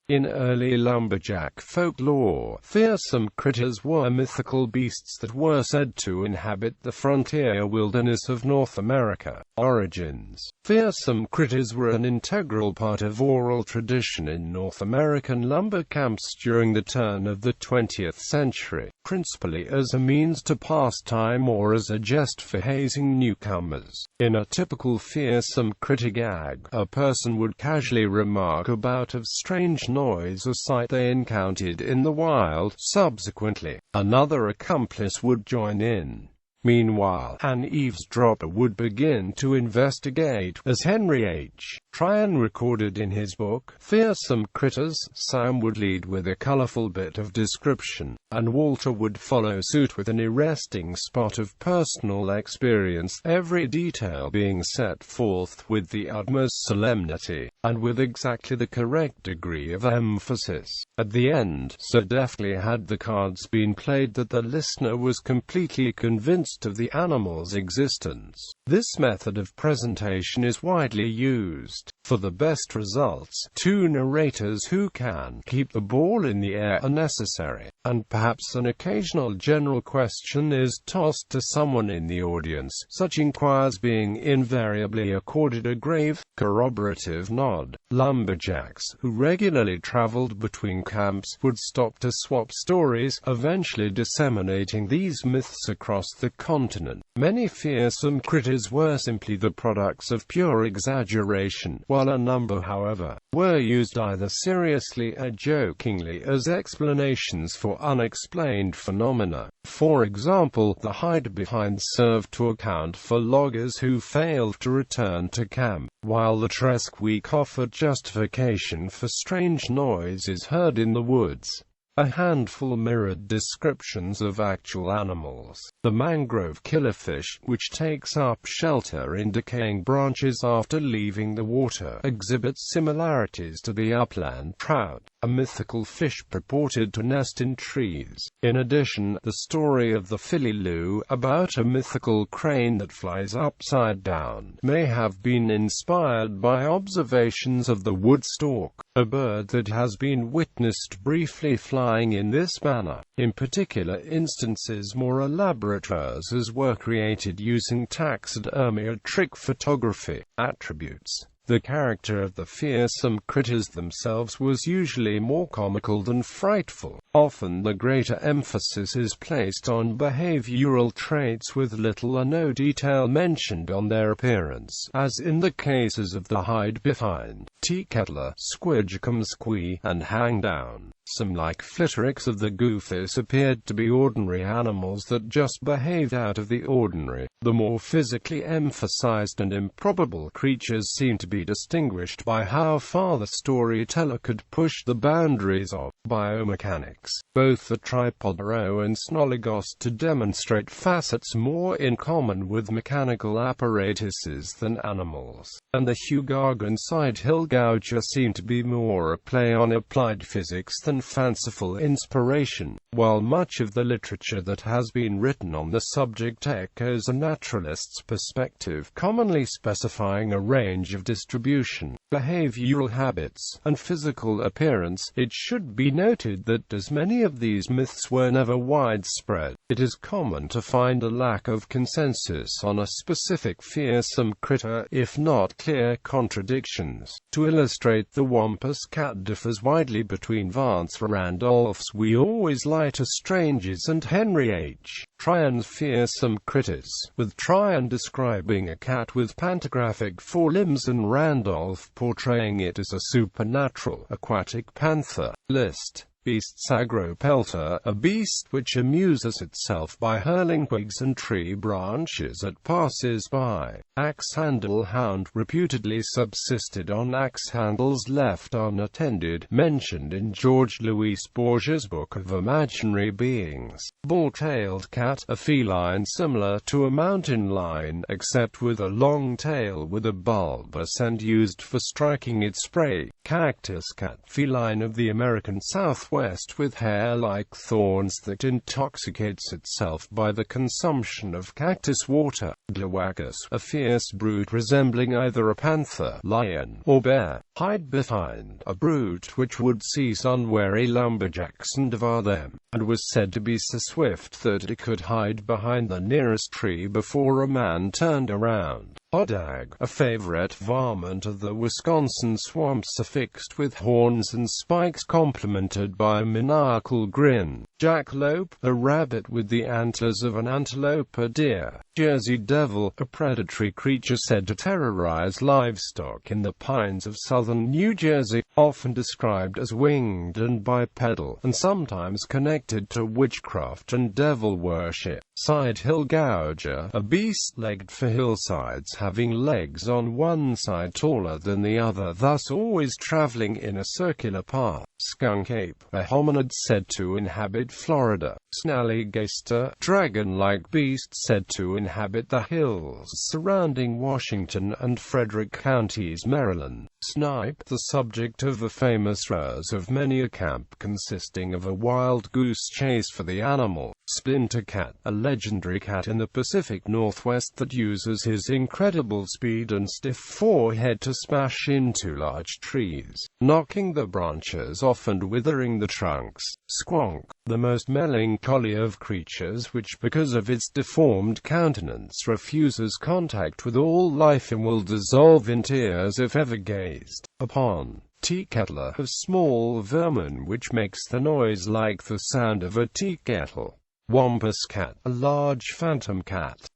In early lumberjack folklore, fearsome critters were mythical beasts that were said to inhabit the frontier wilderness of North America. Origins: fearsome critters were an integral part of oral tradition in North American lumber camps during the turn of the 20th century, principally as a means to pass time or as a jest for hazing newcomers. In a typical fearsome critter gag, a person would casually remark about a strange noise or sight they encountered in the wild. Subsequently, another accomplice would join in. Meanwhile, an eavesdropper would begin to investigate. As Henry H. Tryon recorded in his book, Fearsome Critters, Sam would lead with a colorful bit of description, and Walter would follow suit with an arresting spot of personal experience, every detail being set forth with the utmost solemnity, and with exactly the correct degree of emphasis. At the end, so deftly had the cards been played that the listener was completely convinced of the animal's existence. This method of presentation is widely used. For the best results, two narrators who can keep the ball in the air are necessary, and perhaps an occasional general question is tossed to someone in the audience, such inquiries being invariably accorded a grave, corroborative nod. Lumberjacks, who regularly traveled between camps, would stop to swap stories, eventually disseminating these myths across the continent. Many fearsome critters were simply the products of pure exaggeration, while a number, however, were used either seriously or jokingly as explanations for unexplained phenomena. For example, the hide-behind served to account for loggers who failed to return to camp, while the tresqueak offered justification for strange noises heard in the woods. A handful mirrored descriptions of actual animals. The mangrove killifish, which takes up shelter in decaying branches after leaving the water, exhibits similarities to the upland trout, a mythical fish purported to nest in trees. In addition, the story of the fililoo, about a mythical crane that flies upside down, may have been inspired by observations of the woodstock, a bird that has been witnessed briefly flying in this manner. In particular instances, more elaborate verses were created using taxidermy or trick photography. Attributes: the character of the fearsome critters themselves was usually more comical than frightful. Often the greater emphasis is placed on behavioral traits with little or no detail mentioned on their appearance, as in the cases of the hide-behind, teakettler, squidgecumsquee, and hangdown. Some, like Flitterix of the Goofus, appeared to be ordinary animals that just behaved out of the ordinary. The more physically emphasized and improbable creatures seem to be distinguished by how far the storyteller could push the boundaries of biomechanics, both the Tripodero and Snoligos, to demonstrate facets more in common with mechanical apparatuses than animals, and the Hugarg and Sidehill Gouger seem to be more a play on applied physics than fanciful inspiration, while much of the literature that has been written on the subject echoes a naturalist's perspective, commonly specifying a range of distribution, behavioral habits, and physical appearance. It should be noted that as many of these myths were never widespread, it is common to find a lack of consensus on a specific fearsome critter, if not clear contradictions. To illustrate, the Wampus cat differs widely between Vance Randolph's We Always Lie to Strangers and Henry H. Tryon's Fearsome Critters, with Tryon describing a cat with pantographic forelimbs and Randolph portraying it as a supernatural, aquatic panther. List: beasts. Agropelta, a beast which amuses itself by hurling twigs and tree branches at passers-by. Axe-handle hound, reputedly subsisted on axe-handles left unattended, mentioned in George Louis Borges' Book of Imaginary Beings. Ball-tailed cat, a feline similar to a mountain lion, except with a long tail with a bulbous end used for striking its prey. Cactus cat, feline of the American Southwest, northwest with hair like thorns that intoxicates itself by the consumption of cactus water. Glawagus, a fierce brute resembling either a panther, lion, or bear, hide behind a brute which would seize unwary lumberjacks and devour them, and was said to be so swift that it could hide behind the nearest tree before a man turned around. Hodag, a favorite varmint of the Wisconsin swamps affixed with horns and spikes complemented by a maniacal grin. Jackalope, a rabbit with the antlers of an antelope. A deer. Jersey devil, a predatory creature said to terrorize livestock in the pines of southern New Jersey, often described as winged and bipedal, and sometimes connected to witchcraft and devil worship. Side hill gouger, a beast legged for hillsides, having legs on one side taller than the other, thus always traveling in a circular path. Skunk ape, a hominid said to inhabit Florida. Snallygaster, dragon-like beast said to inhabit the hills surrounding Washington and Frederick counties, Maryland. Snipe, the subject of the famous Rise of many a camp consisting of a wild goose chase for the animal. Splinter cat, a legendary cat in the Pacific Northwest that uses his incredible speed and stiff forehead to smash into large trees, knocking the branches off and withering the trunks. Squonk, the most melancholy of creatures which, because of its deformed countenance, refuses contact with all life and will dissolve in tears if ever gazed upon. Teakettle, a small vermin which makes the noise like the sound of a tea kettle. Wampus cat, a large phantom cat.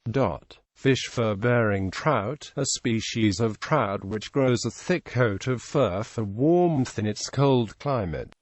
Fish fur-bearing trout, a species of trout which grows a thick coat of fur for warmth in its cold climate.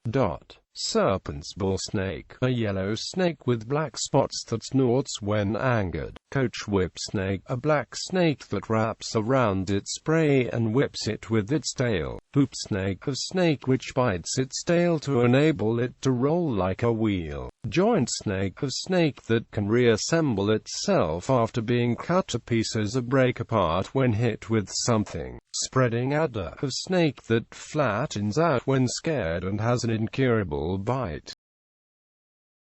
Serpent's ball snake, a yellow snake with black spots that snorts when angered. Coach whip snake, a black snake that wraps around its prey and whips it with its tail. Hoop snake, a snake which bites its tail to enable it to roll like a wheel. Joint snake, a snake that can reassemble itself after being cut to pieces or break apart when hit with something. Spreading adder, a snake that flattens out when scared and has an incurable bite.